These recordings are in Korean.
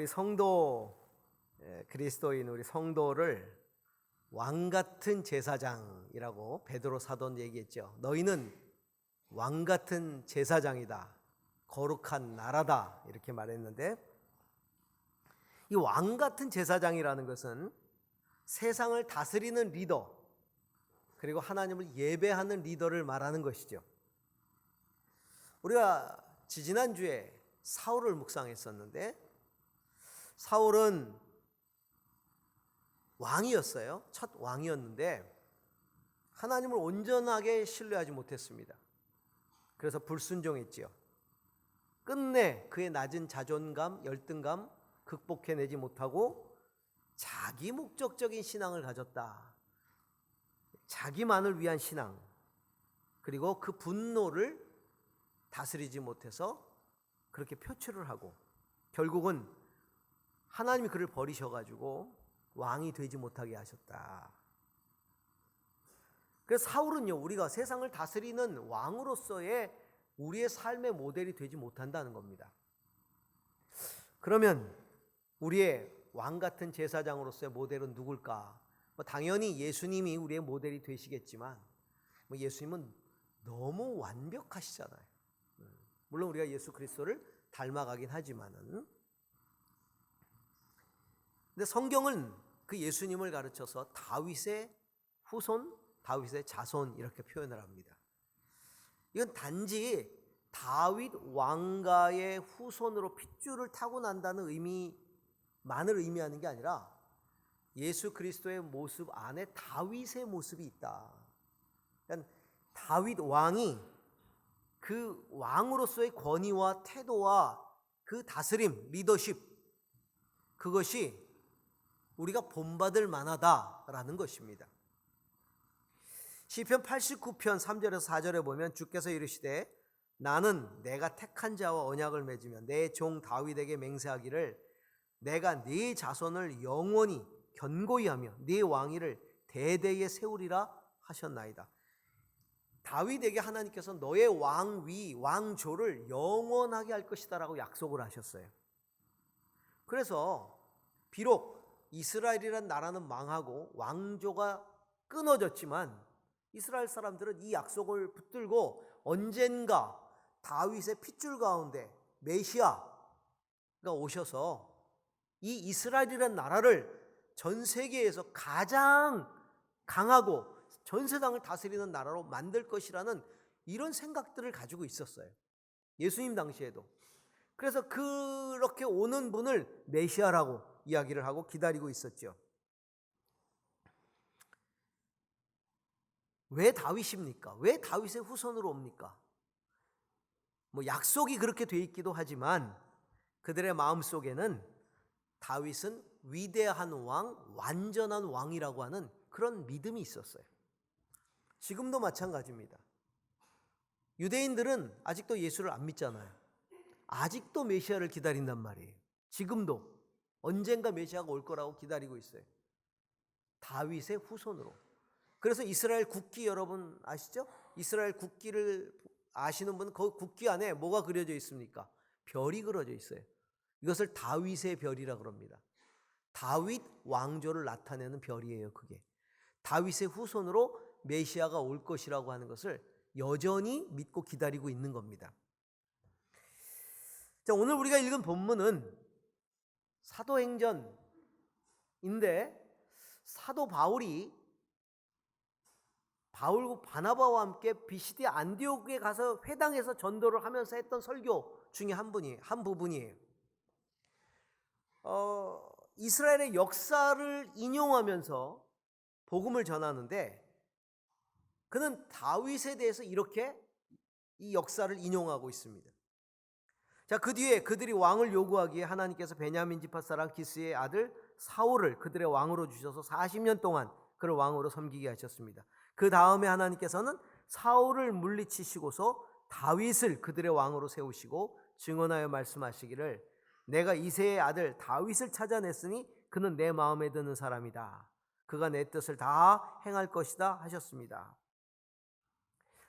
우리 성도, 그리스도인 우리 성도를 왕 같은 제사장이라고 베드로 사도는 얘기했죠. 너희는 왕 같은 제사장이다, 거룩한 나라다, 이렇게 말했는데, 이 왕 같은 제사장이라는 것은 세상을 다스리는 리더, 그리고 하나님을 예배하는 리더를 말하는 것이죠. 우리가 지지난주에 사울을 묵상했었는데, 사울은 왕이었어요. 첫 왕이었는데 하나님을 온전하게 신뢰하지 못했습니다. 그래서 불순종했지요. 끝내 그의 낮은 자존감, 열등감 극복해내지 못하고 자기 목적적인 신앙을 가졌다. 자기만을 위한 신앙, 그리고 그 분노를 다스리지 못해서 그렇게 표출을 하고 결국은 하나님이 그를 버리셔가지고 왕이 되지 못하게 하셨다. 그래서 사울은요, 우리가 세상을 다스리는 왕으로서의 우리의 삶의 모델이 되지 못한다는 겁니다. 그러면 우리의 왕 같은 제사장으로서의 모델은 누굴까? 당연히 예수님이 우리의 모델이 되시겠지만, 예수님은 너무 완벽하시잖아요. 물론 우리가 예수 그리스도를 닮아가긴 하지만은, 근데 성경은 그 예수님을 가르쳐서 다윗의 후손, 다윗의 자손 이렇게 표현을 합니다. 이건 단지 다윗 왕가의 후손으로 핏줄을 타고 난다는 의미만을 의미하는 게 아니라 예수 그리스도의 모습 안에 다윗의 모습이 있다. 그러니까 다윗 왕이 그 왕으로서의 권위와 태도와 그 다스림, 리더십, 그것이 우리가 본받을 만하다라는 것입니다. 시편 89편 3절에서 4절에 보면 주께서 이르시되 나는 내가 택한 자와 언약을 맺으며 내 종 다윗에게 맹세하기를 내가 네 자손을 영원히 견고히 하며 네 왕위를 대대에 세우리라 하셨나이다. 다윗에게 하나님께서 너의 왕위, 왕조를 영원하게 할 것이다라고 약속을 하셨어요. 그래서 비록 이스라엘이란 나라는 망하고 왕조가 끊어졌지만 이스라엘 사람들은 이 약속을 붙들고 언젠가 다윗의 핏줄 가운데 메시아가 오셔서 이 이스라엘이란 나라를 전 세계에서 가장 강하고 전 세상을 다스리는 나라로 만들 것이라는 이런 생각들을 가지고 있었어요. 예수님 당시에도. 그래서 그렇게 오는 분을 메시아라고 이야기를 하고 기다리고 있었죠. 왜 다윗입니까? 왜 다윗의 후손으로 옵니까? 약속이 그렇게 돼 있기도 하지만 그들의 마음속에는 다윗은 위대한 왕, 완전한 왕이라고 하는 그런 믿음이 있었어요. 지금도 마찬가지입니다. 유대인들은 아직도 예수를 안 믿잖아요. 아직도 메시아를 기다린단 말이에요. 지금도 언젠가 메시아가 올 거라고 기다리고 있어요. 다윗의 후손으로. 그래서 이스라엘 국기 여러분 아시죠? 이스라엘 국기를 아시는 분은 그 국기 안에 뭐가 그려져 있습니까? 별이 그려져 있어요. 이것을 다윗의 별이라 그럽니다. 다윗 왕조를 나타내는 별이에요, 그게. 다윗의 후손으로 메시아가 올 것이라고 하는 것을 여전히 믿고 기다리고 있는 겁니다. 자, 오늘 우리가 읽은 본문은 사도행전인데 사도 바울이 바울과 바나바와 함께 비시디 안디옥에 가서 회당에서 전도를 하면서 했던 설교 중에 한 부분이에요. 이스라엘의 역사를 인용하면서 복음을 전하는데 그는 다윗에 대해서 이렇게 이 역사를 인용하고 있습니다. 자, 그 뒤에 그들이 왕을 요구하기에 하나님께서 베냐민 지파 사람 기스의 아들 사울을 그들의 왕으로 주셔서 40년 동안 그를 왕으로 섬기게 하셨습니다. 그 다음에 하나님께서는 사울을 물리치시고서 다윗을 그들의 왕으로 세우시고 증언하여 말씀하시기를 내가 이새의 아들 다윗을 찾아냈으니 그는 내 마음에 드는 사람이다. 그가 내 뜻을 다 행할 것이다 하셨습니다.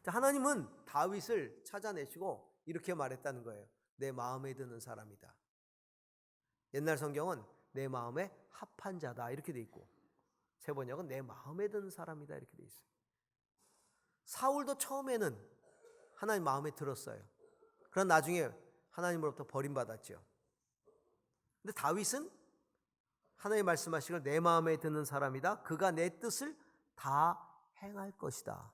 자, 하나님은 다윗을 찾아내시고 이렇게 말했다는 거예요. 내 마음에 드는 사람이다. 옛날 성경은 내 마음에 합한 자다 이렇게 돼 있고, 새 번역은 내 마음에 드는 사람이다 이렇게 돼 있어요. 사울도 처음에는 하나님 마음에 들었어요. 그러나 나중에 하나님으로부터 버림받았죠. 근데 다윗은 하나님 말씀하시기를 내 마음에 드는 사람이다. 그가 내 뜻을 다 행할 것이다.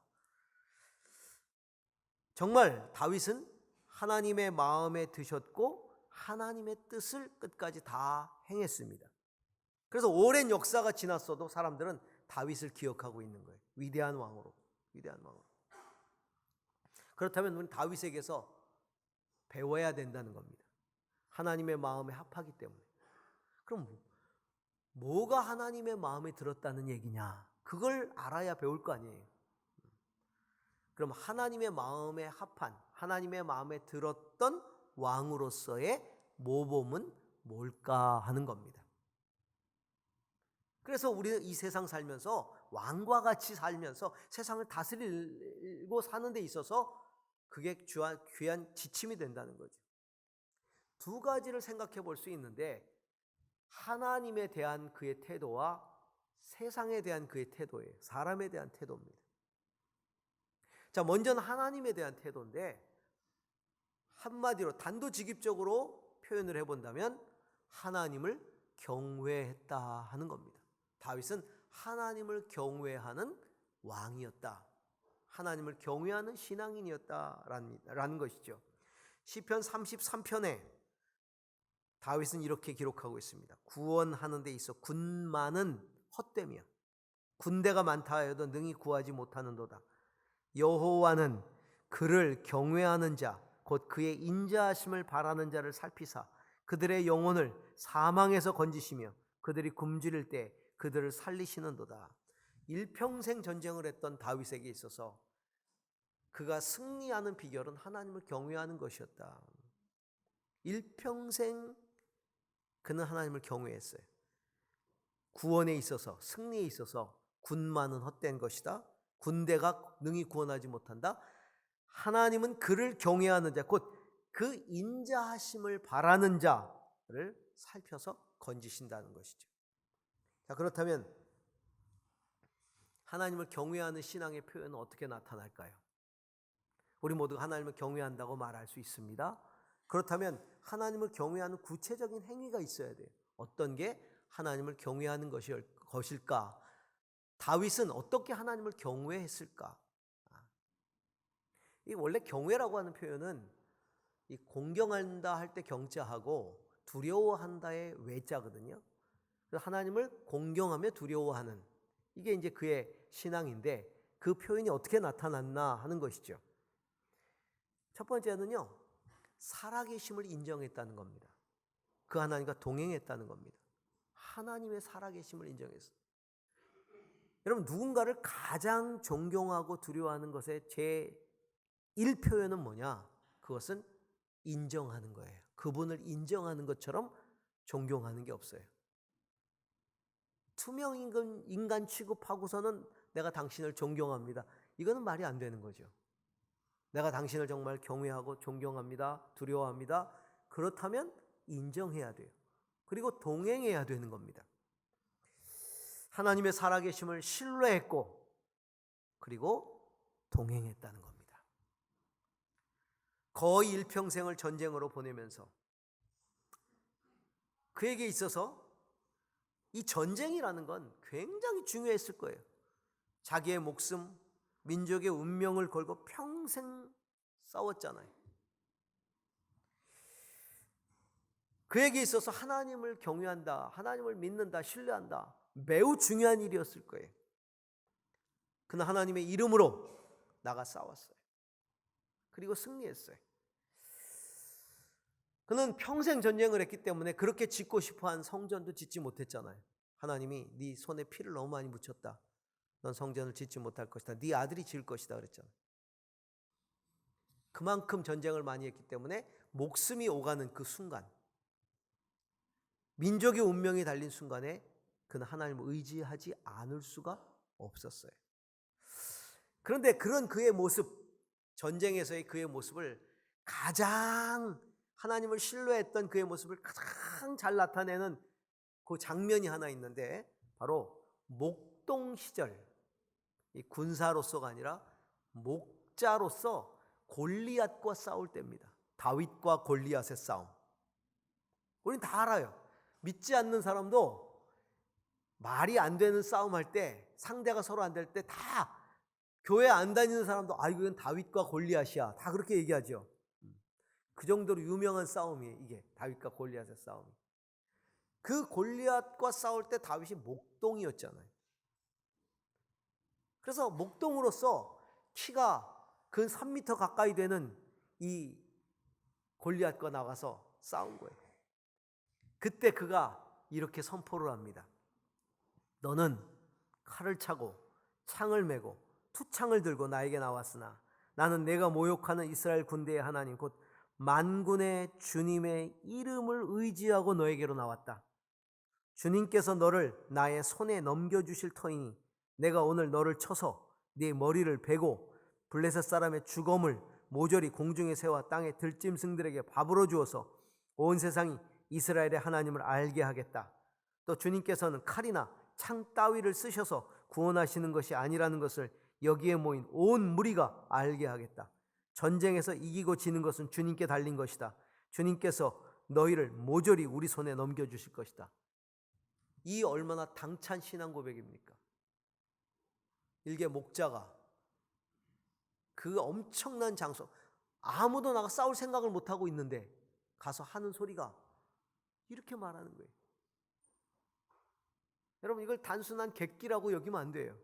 정말 다윗은 하나님의 마음에 드셨고 하나님의 뜻을 끝까지 다 행했습니다. 그래서 오랜 역사가 지났어도 사람들은 다윗을 기억하고 있는 거예요. 위대한 왕으로. 위대한 왕으로. 그렇다면 우리는 다윗에게서 배워야 된다는 겁니다. 하나님의 마음에 합하기 때문에. 그럼 뭐가 하나님의 마음에 들었다는 얘기냐? 그걸 알아야 배울 거 아니에요. 그럼 하나님의 마음에 합한, 하나님의 마음에 들었던 왕으로서의 모범은 뭘까 하는 겁니다. 그래서 우리는 이 세상 살면서 왕과 같이 살면서 세상을 다스리고 사는 데 있어서 그게 귀한 지침이 된다는 거죠. 두 가지를 생각해 볼 수 있는데, 하나님에 대한 그의 태도와 세상에 대한 그의 태도예요. 사람에 대한 태도입니다. 자, 먼저는 하나님에 대한 태도인데, 한마디로 단도직입적으로 표현을 해본다면 하나님을 경외했다 하는 겁니다. 다윗은 하나님을 경외하는 왕이었다. 하나님을 경외하는 신앙인이었다라는 것이죠. 시편 33편에 다윗은 이렇게 기록하고 있습니다. 구원하는 데 있어 군마는 헛되며 군대가 많다 하여도 능히 구하지 못하는도다. 여호와는 그를 경외하는 자 곧 그의 인자하심을 바라는 자를 살피사 그들의 영혼을 사망에서 건지시며 그들이 굶주릴 때 그들을 살리시는도다. 일평생 전쟁을 했던 다윗에게 있어서 그가 승리하는 비결은 하나님을 경외하는 것이었다. 일평생 그는 하나님을 경외했어요. 구원에 있어서, 승리에 있어서 군마는 헛된 것이다. 군대가 능히 구원하지 못한다. 하나님은 그를 경외하는 자, 곧 그 인자하심을 바라는 자를 살펴서 건지신다는 것이죠. 자, 그렇다면 하나님을 경외하는 신앙의 표현은 어떻게 나타날까요? 우리 모두가 하나님을 경외한다고 말할 수 있습니다. 그렇다면 하나님을 경외하는 구체적인 행위가 있어야 돼요. 어떤 게 하나님을 경외하는 것일까? 다윗은 어떻게 하나님을 경외했을까? 이 원래 경외라고 하는 표현은 이 공경한다 할 때 경자하고 두려워한다의 외자거든요. 그래서 하나님을 공경하며 두려워하는, 이게 이제 그의 신앙인데, 그 표현이 어떻게 나타났나 하는 것이죠. 첫 번째는요, 살아계심을 인정했다는 겁니다. 그 하나님과 동행했다는 겁니다. 하나님의 살아계심을 인정했어요. 여러분, 누군가를 가장 존경하고 두려워하는 것의 제1표현은 뭐냐? 그것은 인정하는 거예요. 그분을 인정하는 것처럼 존경하는 게 없어요. 투명 인간 취급하고서는 내가 당신을 존경합니다. 이거는 말이 안 되는 거죠. 내가 당신을 정말 경외하고 존경합니다. 두려워합니다. 그렇다면 인정해야 돼요. 그리고 동행해야 되는 겁니다. 하나님의 살아계심을 신뢰했고 그리고 동행했다는 겁니다. 거의 일평생을 전쟁으로 보내면서 그에게 있어서 이 전쟁이라는 건 굉장히 중요했을 거예요. 자기의 목숨, 민족의 운명을 걸고 평생 싸웠잖아요. 그에게 있어서 하나님을 경외한다, 하나님을 믿는다, 신뢰한다, 매우 중요한 일이었을 거예요. 그는 하나님의 이름으로 나가 싸웠어요. 그리고 승리했어요. 그는 평생 전쟁을 했기 때문에 그렇게 짓고 싶어한 성전도 짓지 못했잖아요. 하나님이 네 손에 피를 너무 많이 묻혔다. 넌 성전을 짓지 못할 것이다. 네 아들이 지을 것이다 그랬잖아요. 그만큼 전쟁을 많이 했기 때문에 목숨이 오가는 그 순간, 민족의 운명이 달린 순간에 그는 하나님을 의지하지 않을 수가 없었어요. 그런데 그런 그의 모습, 전쟁에서의 그의 모습을 가장 하나님을 신뢰했던 그의 모습을 가장 가장 잘 나타내는 그 장면이 하나 있는데 바로 목동 시절, 이 군사로서가 아니라 목자로서 골리앗과 싸울 때입니다. 다윗과 골리앗의 싸움. 우린 다 알아요. 믿지 않는 사람도 말이 안 되는 싸움할 때, 상대가 서로 안 될 때 다 교회 안 다니는 사람도 이건 다윗과 골리앗이야. 다 그렇게 얘기하죠. 그 정도로 유명한 싸움이에요. 이게 다윗과 골리앗의 싸움. 그 골리앗과 싸울 때 다윗이 목동이었잖아요. 그래서 목동으로서 키가 근 3m 가까이 되는 이 골리앗과 나가서 싸운 거예요. 그때 그가 이렇게 선포를 합니다. 너는 칼을 차고 창을 메고 투창을 들고 나에게 나왔으나 나는 내가 모욕하는 이스라엘 군대의 하나님 곧 만군의 주님의 이름을 의지하고 너에게로 나왔다. 주님께서 너를 나의 손에 넘겨주실 터이니 내가 오늘 너를 쳐서 네 머리를 베고 블레셋 사람의 주검을 모조리 공중에 세워 땅의 들짐승들에게 밥으로 주어서 온 세상이 이스라엘의 하나님을 알게 하겠다. 또 주님께서는 칼이나 창 따위를 쓰셔서 구원하시는 것이 아니라는 것을 여기에 모인 온 무리가 알게 하겠다. 전쟁에서 이기고 지는 것은 주님께 달린 것이다. 주님께서 너희를 모조리 우리 손에 넘겨주실 것이다. 이 얼마나 당찬 신앙 고백입니까? 일개 목자가 그 엄청난 장소, 아무도 나가 싸울 생각을 못하고 있는데 가서 하는 소리가 이렇게 말하는 거예요. 여러분, 이걸 단순한 객기라고 여기면 안 돼요.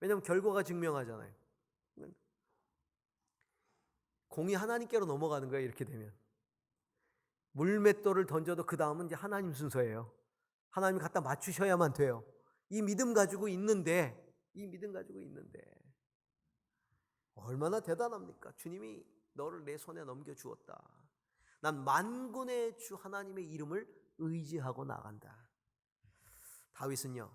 왜냐하면 결과가 증명하잖아요. 공이 하나님께로 넘어가는 거예요. 이렇게 되면 물맷돌을 던져도 그 다음은 이제 하나님 순서예요. 하나님이 갖다 맞추셔야만 돼요. 이 믿음 가지고 있는데 얼마나 대단합니까? 주님이 너를 내 손에 넘겨주었다. 난 만군의 주 하나님의 이름을 의지하고 나간다. 다윗은요,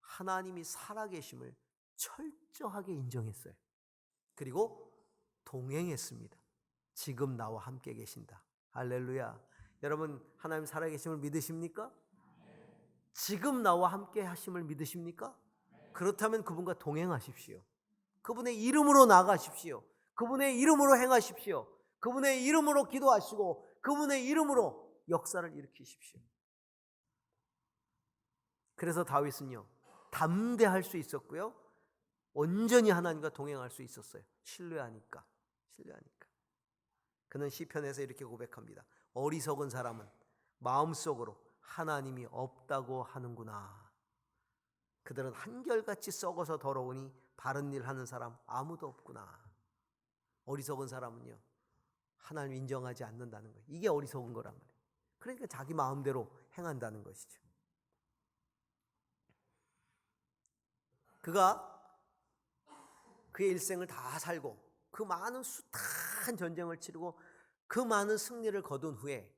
하나님이 살아계심을 철저하게 인정했어요. 그리고 동행했습니다. 지금 나와 함께 계신다. 할렐루야. 여러분, 하나님 살아계심을 믿으십니까? 지금 나와 함께 하심을 믿으십니까? 그렇다면 그분과 동행하십시오. 그분의 이름으로 나가십시오. 그분의 이름으로 행하십시오. 그분의 이름으로 기도하시고 그분의 이름으로 역사를 일으키십시오. 그래서 다윗은요, 담대할 수 있었고요, 온전히 하나님과 동행할 수 있었어요. 신뢰하니까. 그는 시편에서 이렇게 고백합니다. 어리석은 사람은 마음속으로 하나님이 없다고 하는구나. 그들은 한결같이 썩어서 더러우니 바른 일 하는 사람 아무도 없구나. 어리석은 사람은요, 하나님 인정하지 않는다는 거예요. 이게 어리석은 거란 말이에요. 그러니까 자기 마음대로 행한다는 것이죠. 그가 그의 일생을 다 살고 그 많은 숱한 전쟁을 치르고 그 많은 승리를 거둔 후에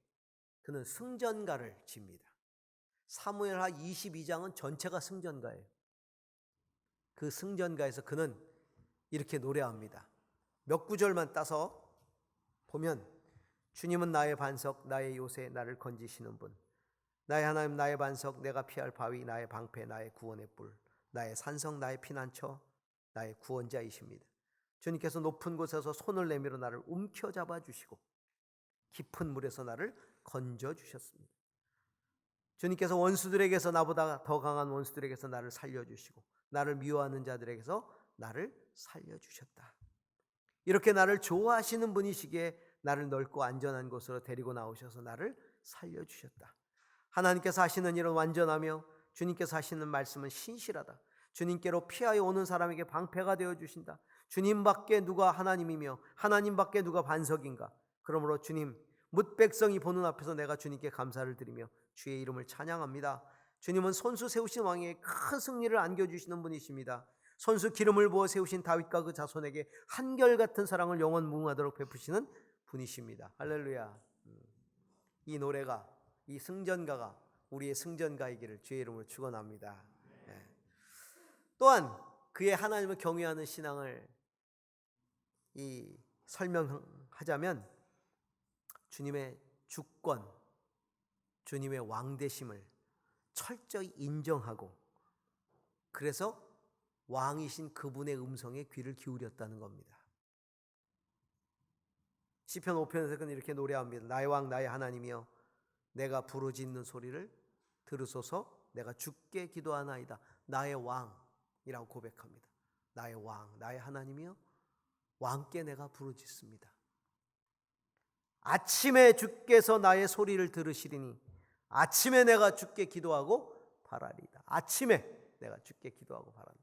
그는 승전가를 집니다. 사무엘하 22장은 전체가 승전가예요. 그 승전가에서 그는 이렇게 노래합니다. 몇 구절만 따서 보면, 주님은 나의 반석, 나의 요새, 나를 건지시는 분, 나의 하나님, 나의 반석, 내가 피할 바위, 나의 방패, 나의 구원의 뿔, 나의 산성, 나의 피난처, 나의 구원자이십니다. 주님께서 높은 곳에서 손을 내밀어 나를 움켜잡아 주시고 깊은 물에서 나를 건져 주셨습니다. 주님께서 원수들에게서, 나보다 더 강한 원수들에게서 나를 살려주시고 나를 미워하는 자들에게서 나를 살려주셨다. 이렇게 나를 좋아하시는 분이시기에 나를 넓고 안전한 곳으로 데리고 나오셔서 나를 살려주셨다. 하나님께서 하시는 일은 완전하며 주님께서 하시는 말씀은 신실하다. 주님께로 피하여 오는 사람에게 방패가 되어주신다. 주님밖에 누가 하나님이며 하나님밖에 누가 반석인가. 그러므로 주님, 뭇백성이 보는 앞에서 내가 주님께 감사를 드리며 주의 이름을 찬양합니다. 주님은 손수 세우신 왕에게 큰 승리를 안겨주시는 분이십니다. 손수 기름을 부어 세우신 다윗과 그 자손에게 한결같은 사랑을 영원 무궁하도록 베푸시는 분이십니다. 할렐루야. 이 노래가, 이 승전가가 우리의 승전가이기를 주의 이름으로 축원합니다. 네. 또한 그의 하나님을 경외하는 신앙을 설명하자면 주님의 주권, 주님의 왕되심을 철저히 인정하고 그래서 왕이신 그분의 음성에 귀를 기울였다는 겁니다. 시편 5편에서는 이렇게 노래합니다. 나의 왕 나의 하나님이여 내가 부르짖는 소리를 들으소서. 내가 주께 기도하나이다. 나의 왕이라고 고백합니다. 나의 왕 나의 하나님이여 왕께 내가 부르짖습니다. 아침에 주께서 나의 소리를 들으시리니 아침에 내가 주께 기도하고 바라리이다. 아침에 내가 주께 기도하고 바란다.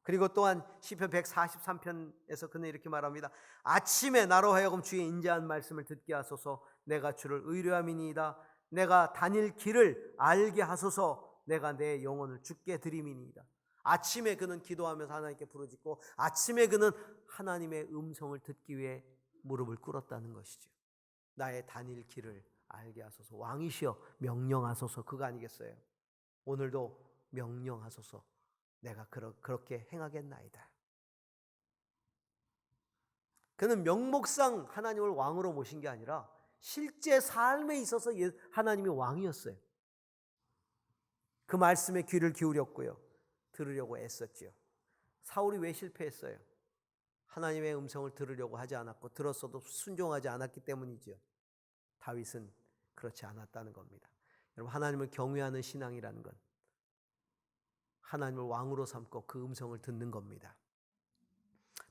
그리고 또한 시편 143편에서 그는 이렇게 말합니다. 아침에 나로 하여금 주의 인자한 말씀을 듣게 하소서. 내가 주를 의뢰함이니이다. 내가 다닐 길을 알게 하소서. 내가 내 영혼을 주께 드림이니이다. 아침에 그는 기도하면서 하나님께 부르짖고 아침에 그는 하나님의 음성을 듣기 위해 무릎을 꿇었다는 것이죠. 나의 다닐 길을 알게 하소서. 왕이시여 명령하소서. 그거 아니겠어요? 오늘도 명령하소서. 내가 그렇게 행하겠나이다. 그는 명목상 하나님을 왕으로 모신 게 아니라 실제 삶에 있어서 하나님이 왕이었어요. 그 말씀에 귀를 기울였고요. 들으려고 애썼지요. 사울이 왜 실패했어요? 하나님의 음성을 들으려고 하지 않았고 들었어도 순종하지 않았기 때문이지요. 다윗은 그렇지 않았다는 겁니다. 여러분, 하나님을 경외하는 신앙이라는 건 하나님을 왕으로 삼고 그 음성을 듣는 겁니다.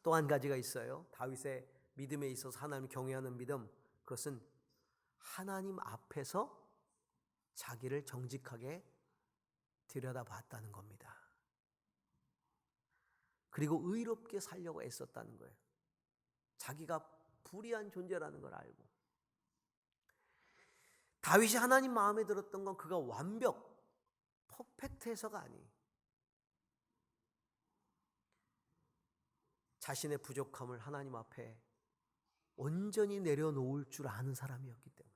또 한 가지가 있어요. 다윗의 믿음에 있어서 하나님을 경외하는 믿음, 그것은 하나님 앞에서 자기를 정직하게 들여다봤다는 겁니다. 그리고 의롭게 살려고 애썼다는 거예요. 자기가 불의한 존재라는 걸 알고. 다윗이 하나님 마음에 들었던 건 그가 퍼펙트해서가 아니에요. 자신의 부족함을 하나님 앞에 온전히 내려놓을 줄 아는 사람이었기 때문에,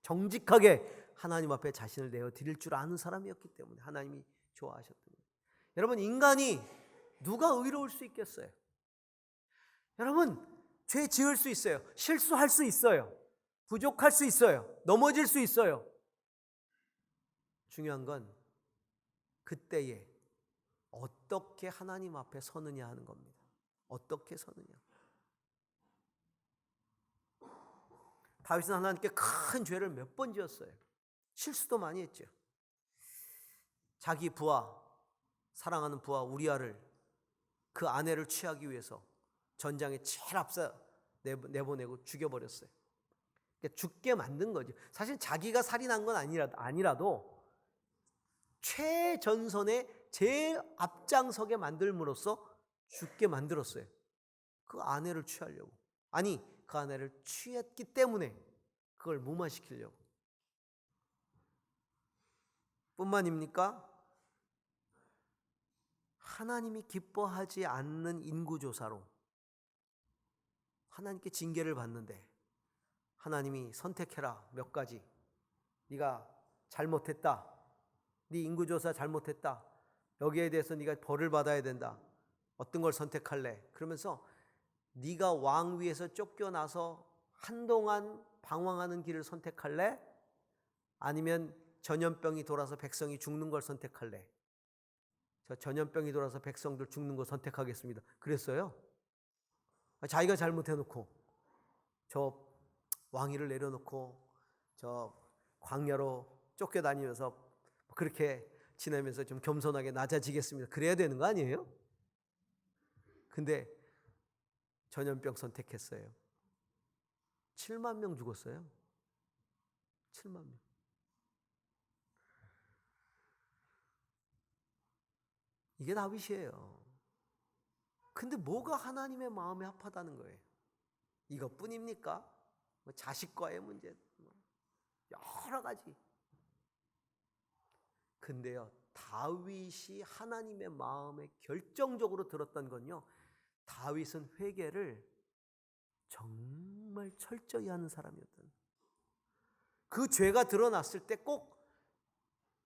정직하게 하나님 앞에 자신을 내어드릴 줄 아는 사람이었기 때문에 하나님이 좋아하셨던 거예요. 여러분, 인간이 누가 의로울 수 있겠어요? 여러분, 죄 지을 수 있어요. 실수할 수 있어요. 부족할 수 있어요. 넘어질 수 있어요. 중요한 건 그때에 어떻게 하나님 앞에 서느냐 하는 겁니다. 어떻게 서느냐. 다윗은 하나님께 큰 죄를 몇 번 지었어요. 실수도 많이 했죠. 자기 부하, 사랑하는 부하 우리아를, 그 아내를 취하기 위해서 전장에 제일 앞서 내보내고 죽여버렸어요. 그러니까 죽게 만든 거죠. 사실 자기가 살인한 건 아니라도 최전선에 제일 앞장서게 만들므로써 죽게 만들었어요. 그 아내를 취하려고. 아니, 그 아내를 취했기 때문에 그걸 무마시키려고. 뿐만입니까? 하나님이 기뻐하지 않는 인구조사로 하나님께 징계를 받는데 하나님이 선택해라 몇 가지. 네가 잘못했다. 네 인구조사 잘못했다. 여기에 대해서 네가 벌을 받아야 된다. 어떤 걸 선택할래? 그러면서 네가 왕 위에서 쫓겨나서 한동안 방황하는 길을 선택할래? 아니면 전염병이 돌아서 백성이 죽는 걸 선택할래? 저 전염병이 돌아서 백성들 죽는 거 선택하겠습니다. 그랬어요. 자기가 잘못해놓고 저 왕위를 내려놓고 저 광야로 쫓겨다니면서 그렇게 지내면서 좀 겸손하게 낮아지겠습니다. 그래야 되는 거 아니에요? 근데 전염병 선택했어요. 7만 명 죽었어요. 7만 명. 이게 다윗이에요. 근데 뭐가 하나님의 마음에 합하다는 거예요? 이것뿐입니까? 뭐 자식과의 문제, 여러 가지. 근데요, 다윗이 하나님의 마음에 결정적으로 들었던 건요, 다윗은 회개를 정말 철저히 하는 사람이었던. 그 죄가 드러났을 때 꼭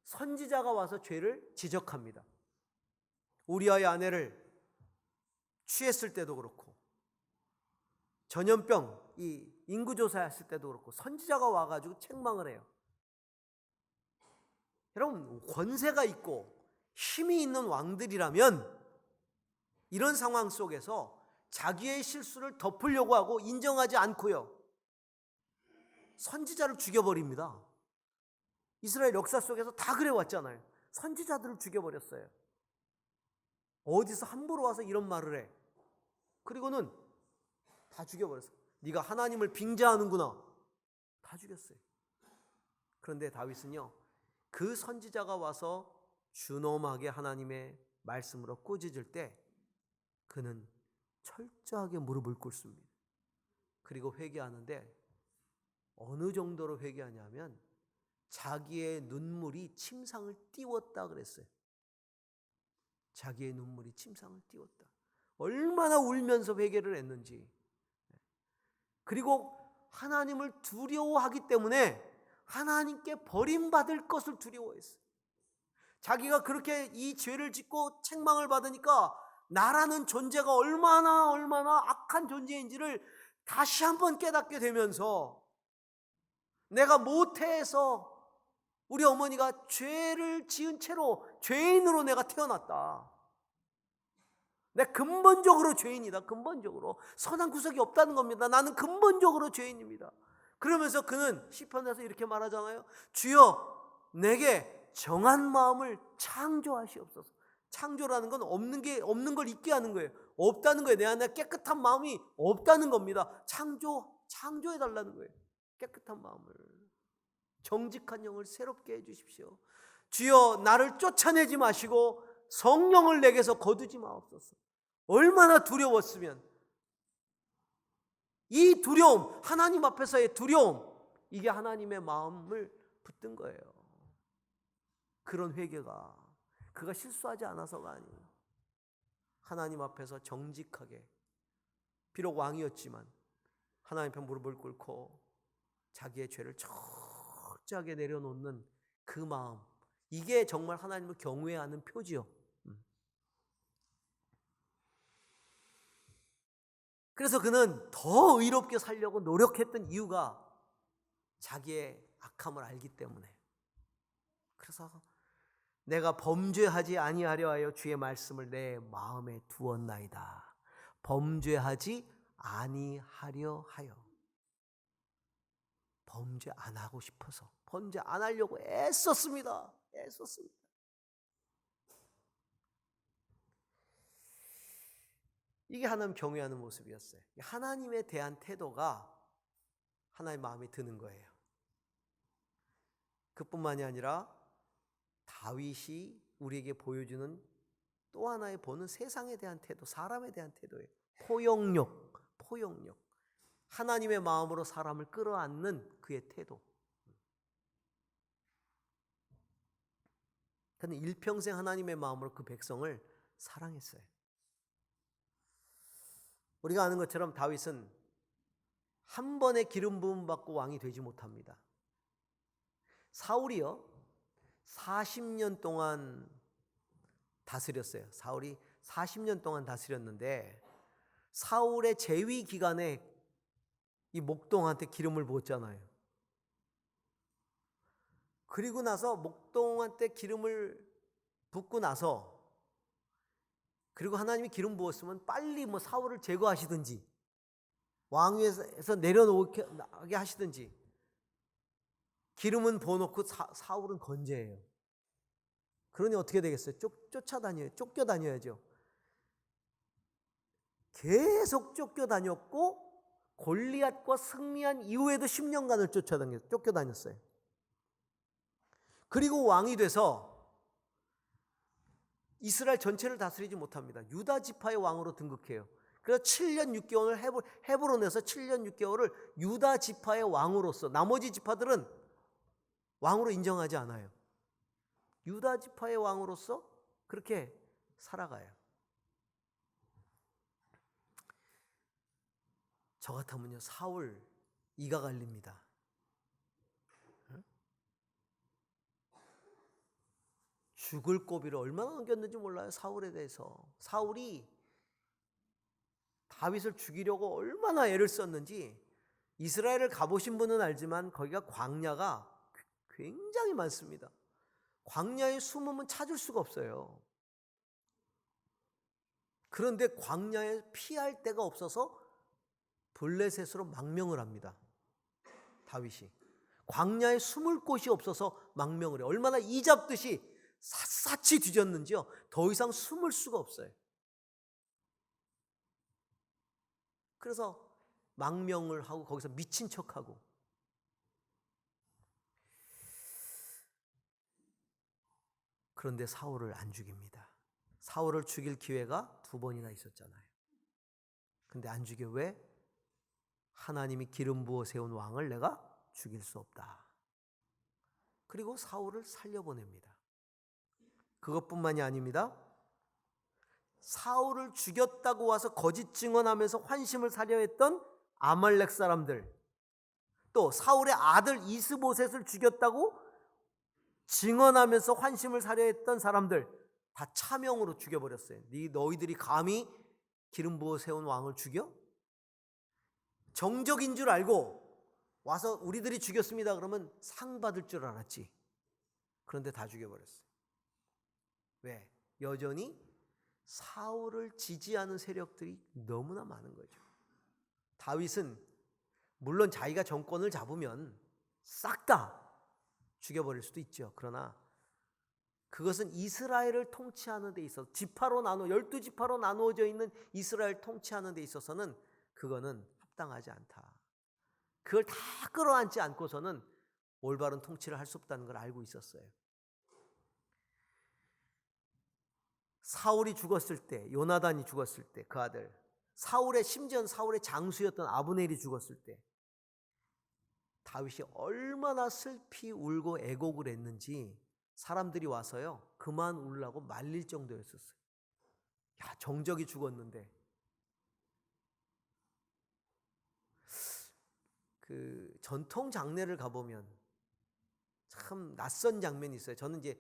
선지자가 와서 죄를 지적합니다. 우리아의 아내를 취했을 때도 그렇고, 전염병 이 인구조사했을 때도 그렇고 선지자가 와가지고 책망을 해요. 여러분, 권세가 있고 힘이 있는 왕들이라면 이런 상황 속에서 자기의 실수를 덮으려고 하고 인정하지 않고요, 선지자를 죽여버립니다. 이스라엘 역사 속에서 다 그래왔잖아요. 선지자들을 죽여버렸어요. 어디서 함부로 와서 이런 말을 해. 그리고는 다 죽여버렸어. 네가 하나님을 빙자하는구나. 다 죽였어요. 그런데 다윗은요, 그 선지자가 와서 준엄하게 하나님의 말씀으로 꾸짖을 때 그는 철저하게 무릎을 꿇습니다. 그리고 회개하는데 어느 정도로 회개하냐면 자기의 눈물이 침상을 띄웠다 그랬어요. 자기의 눈물이 침상을 띄웠다. 얼마나 울면서 회개를 했는지. 그리고 하나님을 두려워하기 때문에 하나님께 버림받을 것을 두려워했어요. 자기가 그렇게 이 죄를 짓고 책망을 받으니까 나라는 존재가 얼마나 악한 존재인지를 다시 한번 깨닫게 되면서, 내가 모태에서 우리 어머니가 죄를 지은 채로 죄인으로 내가 태어났다. 내 근본적으로 죄인이다. 근본적으로 선한 구석이 없다는 겁니다. 나는 근본적으로 죄인입니다. 그러면서 그는 시편에서 이렇게 말하잖아요. 주여 내게 정한 마음을 창조하시옵소서. 창조라는 건 없는 걸 있게 하는 거예요. 없다는 거예요. 내 안에 깨끗한 마음이 없다는 겁니다. 창조해 달라는 거예요. 깨끗한 마음을, 정직한 영을 새롭게 해 주십시오. 주여 나를 쫓아내지 마시고 성령을 내게서 거두지 마옵소서. 얼마나 두려웠으면. 이 두려움, 하나님 앞에서의 두려움, 이게 하나님의 마음을 붙든 거예요. 그런 회개가 그가 실수하지 않아서가 아니에요. 하나님 앞에서 정직하게, 비록 왕이었지만 하나님 앞에 무릎을 꿇고 자기의 죄를 철저하게 내려놓는 그 마음, 이게 정말 하나님을 경외하는 표지요. 그래서 그는 더 의롭게 살려고 노력했던 이유가 자기의 악함을 알기 때문에. 그래서 내가 범죄하지 아니하려 하여 주의 말씀을 내 마음에 두었나이다. 범죄하지 아니하려 하여. 범죄 안 하고 싶어서, 범죄 안 하려고 애썼습니다. 이게 하나님 경외하는 모습이었어요. 하나님에 대한 태도가 하나님 마음에 드는 거예요. 그뿐만이 아니라 다윗이 우리에게 보여주는 또 하나의 보는 세상에 대한 태도, 사람에 대한 태도예요. 포용력. 하나님의 마음으로 사람을 끌어안는 그의 태도. 그는 일평생 하나님의 마음으로 그 백성을 사랑했어요. 우리가 아는 것처럼 다윗은 한 번에 기름 부음 받고 왕이 되지 못합니다. 사울이요, 40년 동안 다스렸어요. 사울이 40년 동안 다스렸는데 사울의 재위 기간에 이 목동한테 기름을 부었잖아요. 그리고 나서 목동한테 기름을 붓고 나서, 그리고 하나님이 기름 부었으면 빨리 사울을 제거하시든지 왕위에서 내려놓게 하시든지, 기름은 부어놓고 사울은 건재해요. 그러니 어떻게 되겠어요? 쫓겨다녀야죠. 계속 쫓겨다녔고 골리앗과 승리한 이후에도 10년간을 쫓겨다녔어요. 그리고 왕이 돼서 이스라엘 전체를 다스리지 못합니다. 유다 지파의 왕으로 등극해요. 그래서 7년 6개월을 헤브론에서 7년 6개월을 유다 지파의 왕으로서, 나머지 지파들은 왕으로 인정하지 않아요. 유다 지파의 왕으로서 그렇게 살아가요. 저 같으면요, 사울 이가 갈립니다. 죽을 고비를 얼마나 넘겼는지 몰라요. 사울에 대해서. 사울이 다윗을 죽이려고 얼마나 애를 썼는지 이스라엘을 가보신 분은 알지만 거기가 광야가 굉장히 많습니다. 광야에 숨으면 찾을 수가 없어요. 그런데 광야에 피할 데가 없어서 블레셋으로 망명을 합니다. 다윗이. 광야에 숨을 곳이 없어서 망명을 해요. 얼마나 이잡듯이 샅샅이 뒤졌는지요. 더 이상 숨을 수가 없어요. 그래서 망명을 하고 거기서 미친 척하고. 그런데 사울을 안 죽입니다. 사울을 죽일 기회가 2번이나 있었잖아요. 근데 안 죽여. 왜? 하나님이 기름 부어 세운 왕을 내가 죽일 수 없다. 그리고 사울을 살려보냅니다. 그것뿐만이 아닙니다. 사울을 죽였다고 와서 거짓 증언하면서 환심을 사려 했던 아말렉 사람들, 또 사울의 아들 이스보셋을 죽였다고 증언하면서 환심을 사려 했던 사람들 다 차명으로 죽여버렸어요. 너희들이 감히 기름 부어 세운 왕을 죽여? 정적인 줄 알고 와서 우리들이 죽였습니다 그러면 상 받을 줄 알았지. 그런데 다 죽여버렸어요. 왜? 여전히 사울을 지지하는 세력들이 너무나 많은 거죠. 다윗은 물론 자기가 정권을 잡으면 싹 다 죽여버릴 수도 있죠. 그러나 그것은 이스라엘을 통치하는 데 있어서 12지파로 나누어져 있는 이스라엘 통치하는 데 있어서는 그거는 합당하지 않다. 그걸 다 끌어안지 않고서는 올바른 통치를 할 수 없다는 걸 알고 있었어요. 사울이 죽었을 때, 요나단이 죽었을 때, 그 아들 심지어는 사울의 장수였던 아브넬이 죽었을 때 다윗이 얼마나 슬피 울고 애곡을 했는지 사람들이 와서요 그만 울라고 말릴 정도였었어요. 야, 정적이 죽었는데. 그 전통 장례를 가보면 참 낯선 장면이 있어요. 저는 이제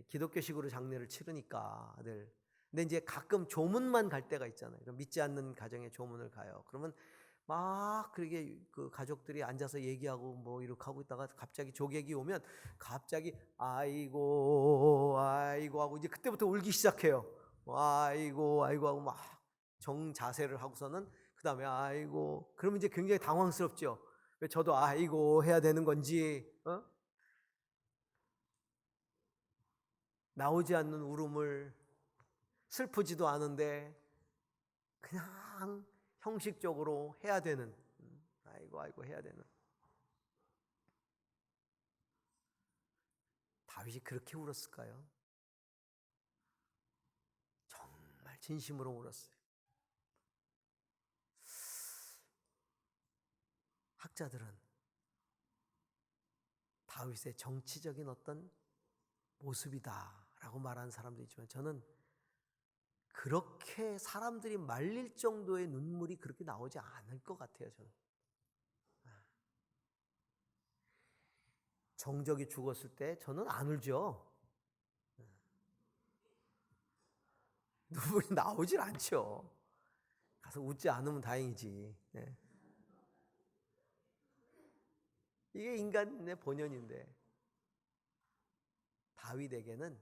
기독교식으로 장례를 치르니까 늘. 근데 이제 가끔 조문만 갈 때가 있잖아요. 믿지 않는 가정에 조문을 가요. 그러면 막 그렇게 그 가족들이 앉아서 얘기하고 뭐 이렇게 하고 있다가 갑자기 조객이 오면 갑자기 아이고 하고 이제 그때부터 울기 시작해요. 아이고 하고 막 정자세를 하고서는 그 다음에 아이고. 그러면 이제 굉장히 당황스럽죠. 왜 저도 아이고 해야 되는 건지, 나오지 않는 울음을, 슬프지도 않은데 그냥 형식적으로 해야 되는, 아이고 해야 되는. 다윗이 그렇게 울었을까요? 정말 진심으로 울었어요. 학자들은 다윗의 정치적인 어떤 모습이다라고 말하는 사람도 있지만 저는 그렇게 사람들이 말릴 정도의 눈물이 그렇게 나오지 않을 것 같아요. 저는. 정적이 죽었을 때 저는 안 울죠. 눈물이 나오질 않죠. 가서 웃지 않으면 다행이지. 이게 인간의 본연인데 다윗에게는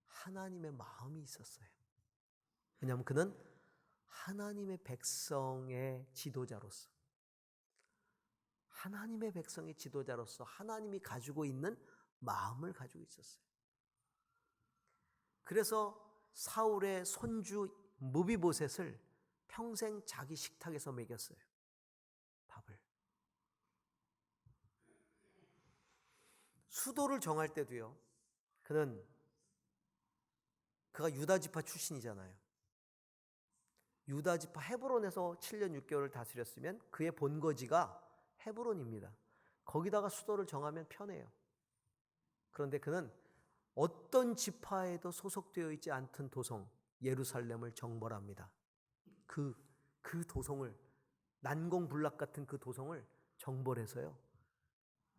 하나님의 마음이 있었어요. 왜냐하면 그는 하나님의 백성의 지도자로서 하나님이 가지고 있는 마음을 가지고 있었어요. 그래서 사울의 손주 무비보셋을 평생 자기 식탁에서 먹였어요. 밥을. 수도를 정할 때도요. 그가 유다지파 출신이잖아요. 유다지파 헤브론에서 7년 6개월을 다스렸으면 그의 본거지가 헤브론입니다. 거기다가 수도를 정하면 편해요. 그런데 그는 어떤 지파에도 소속되어 있지 않던 도성 예루살렘을 정벌합니다. 그 도성을, 난공불락 같은 그 도성을 정벌해서요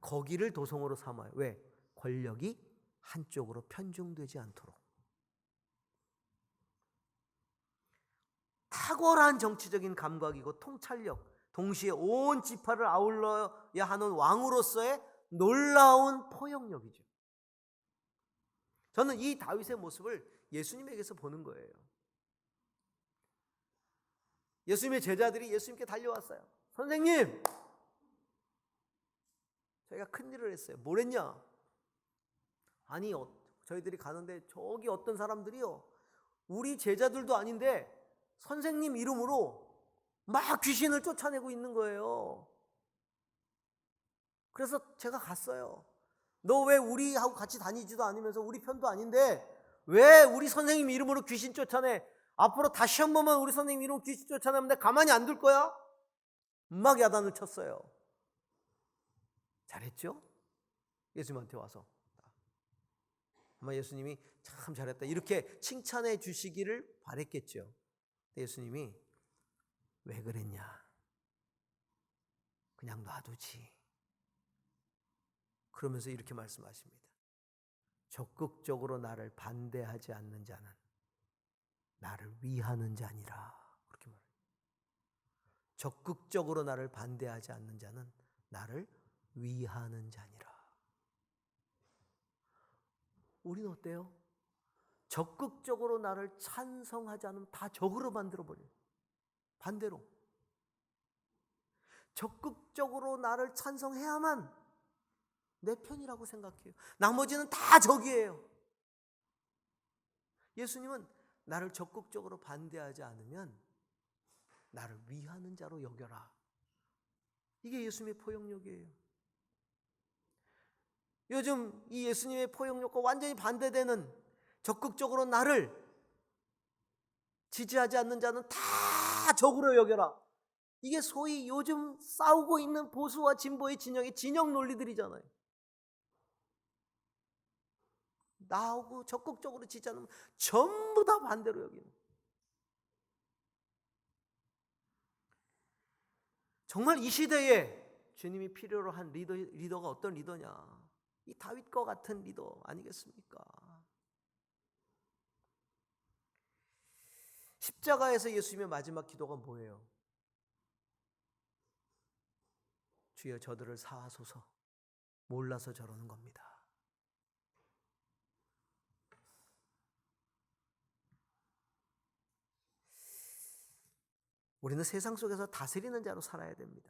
거기를 도성으로 삼아요. 왜? 권력이 한쪽으로 편중되지 않도록. 탁월한 정치적인 감각이고 통찰력, 동시에 온 지파를 아울러야 하는 왕으로서의 놀라운 포용력이죠. 저는 이 다윗의 모습을 예수님에게서 보는 거예요. 예수님의 제자들이 예수님께 달려왔어요. 선생님, 저희가 큰일을 했어요. 뭘 했냐? 아니, 저희들이 가는데 저기 어떤 사람들이요, 우리 제자들도 아닌데 선생님 이름으로 막 귀신을 쫓아내고 있는 거예요. 그래서 제가 갔어요. 너 왜 우리하고 같이 다니지도 않으면서 우리 편도 아닌데 왜 우리 선생님 이름으로 귀신 쫓아내? 앞으로 다시 한 번만 우리 선생님 이름으로 귀신 쫓아내면 내가 가만히 안 둘 거야? 막 야단을 쳤어요. 잘했죠? 예수님한테 와서 아마 예수님이 참 잘했다 이렇게 칭찬해 주시기를 바랬겠죠. 예수님이 왜 그랬냐? 그냥 놔두지. 그러면서 이렇게 말씀하십니다. 적극적으로 나를 반대하지 않는 자는 나를 위하는 자니라. 그렇게 말해요. 적극적으로 나를 반대하지 않는 자는 나를 위하는 자니라. 우리는 어때요? 적극적으로 나를 찬성하지 않으면 다 적으로 만들어버려요. 반대로. 적극적으로 나를 찬성해야만 내 편이라고 생각해요. 나머지는 다 적이에요. 예수님은 나를 적극적으로 반대하지 않으면 나를 위하는 자로 여겨라. 이게 예수님의 포용력이에요. 요즘 이 예수님의 포용력과 완전히 반대되는 적극적으로 나를 지지하지 않는 자는 다 적으로 여겨라. 이게 소위 요즘 싸우고 있는 보수와 진보의 진영의 진영 논리들이잖아요. 나하고 적극적으로 지지 않으면 전부 다 반대로 여기는. 정말 이 시대에 주님이 필요로 한 리더가 어떤 리더냐? 이 다윗과 같은 리더 아니겠습니까? 십자가에서 예수님의 마지막 기도가 뭐예요? 주여 저들을 사하소서. 몰라서 저러는 겁니다. 우리는 세상 속에서 다스리는 자로 살아야 됩니다.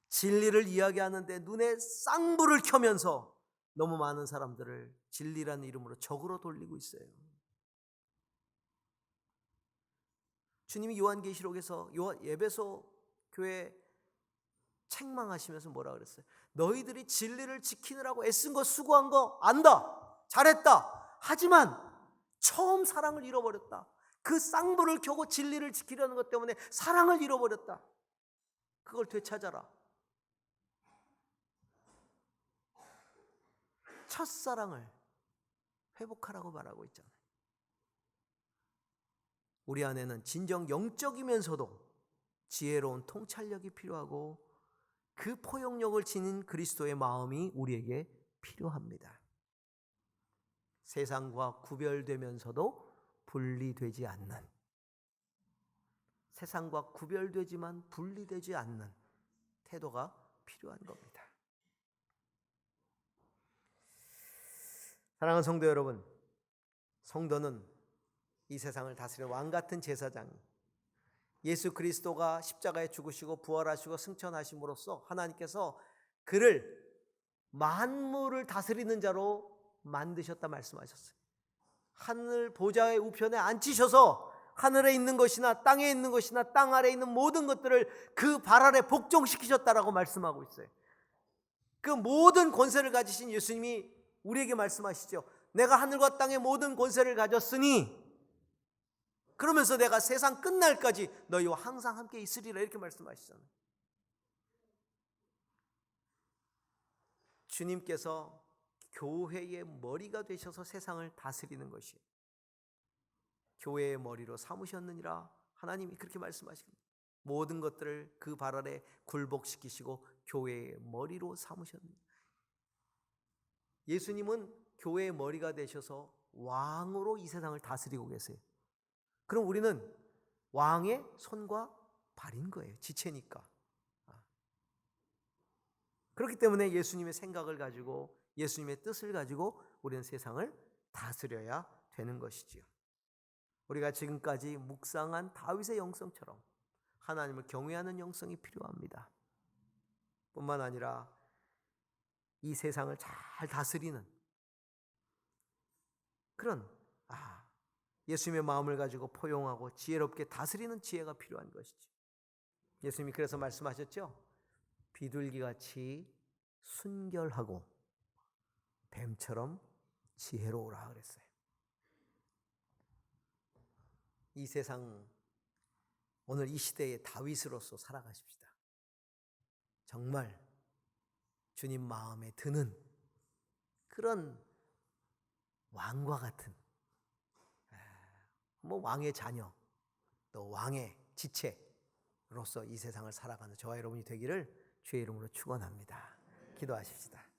진리를 이야기하는데 눈에 쌍불을 켜면서 너무 많은 사람들을 진리라는 이름으로 적으로 돌리고 있어요. 주님이 요한계시록에서 에베소 교회 책망하시면서 뭐라 그랬어요? 너희들이 진리를 지키느라고 애쓴 거 수고한 거 안다. 잘했다. 하지만 처음 사랑을 잃어버렸다. 그 쌍불을 켜고 진리를 지키려는 것 때문에 사랑을 잃어버렸다. 그걸 되찾아라. 첫사랑을 회복하라고 말하고 있잖아요. 우리 안에는 진정 영적이면서도 지혜로운 통찰력이 필요하고 그 포용력을 지닌 그리스도의 마음이 우리에게 필요합니다. 세상과 구별되면서도 분리되지 않는, 세상과 구별되지만 분리되지 않는 태도가 필요한 겁니다. 사랑하는 성도 여러분, 성도는 이 세상을 다스리는 왕같은 제사장이 예수 그리스도가 십자가에 죽으시고 부활하시고 승천하심으로써 하나님께서 그를 만물을 다스리는 자로 만드셨다 말씀하셨어요. 하늘 보좌의 우편에 앉히셔서 하늘에 있는 것이나 땅에 있는 것이나 땅 아래에 있는 모든 것들을 그 발 아래 복종시키셨다라고 말씀하고 있어요. 그 모든 권세를 가지신 예수님이 우리에게 말씀하시죠. 내가 하늘과 땅의 모든 권세를 가졌으니 그러면서 내가 세상 끝날까지 너희와 항상 함께 있으리라 이렇게 말씀하시잖아요. 주님께서 교회의 머리가 되셔서 세상을 다스리는 것이에요. 교회의 머리로 삼으셨느니라 하나님이 그렇게 말씀하십니다. 모든 것들을 그 발 아래 굴복시키시고 교회의 머리로 삼으셨느니라. 예수님은 교회의 머리가 되셔서 왕으로 이 세상을 다스리고 계세요. 그럼 우리는 왕의 손과 발인 거예요. 지체니까. 그렇기 때문에 예수님의 생각을 가지고 예수님의 뜻을 가지고 우리는 세상을 다스려야 되는 것이지요. 우리가 지금까지 묵상한 다윗의 영성처럼 하나님을 경외하는 영성이 필요합니다. 뿐만 아니라 이 세상을 잘 다스리는 그런 예수님의 마음을 가지고 포용하고 지혜롭게 다스리는 지혜가 필요한 것이죠. 예수님이 그래서 말씀하셨죠. 비둘기같이 순결하고 뱀처럼 지혜로우라 그랬어요. 이 세상 오늘 이 시대의 다윗으로서 살아가십시다. 정말 주님 마음에 드는 그런 왕과 같은 왕의 자녀 또 왕의 지체로서 이 세상을 살아가는 저와 여러분이 되기를 주의 이름으로 축원합니다. 기도하십시다.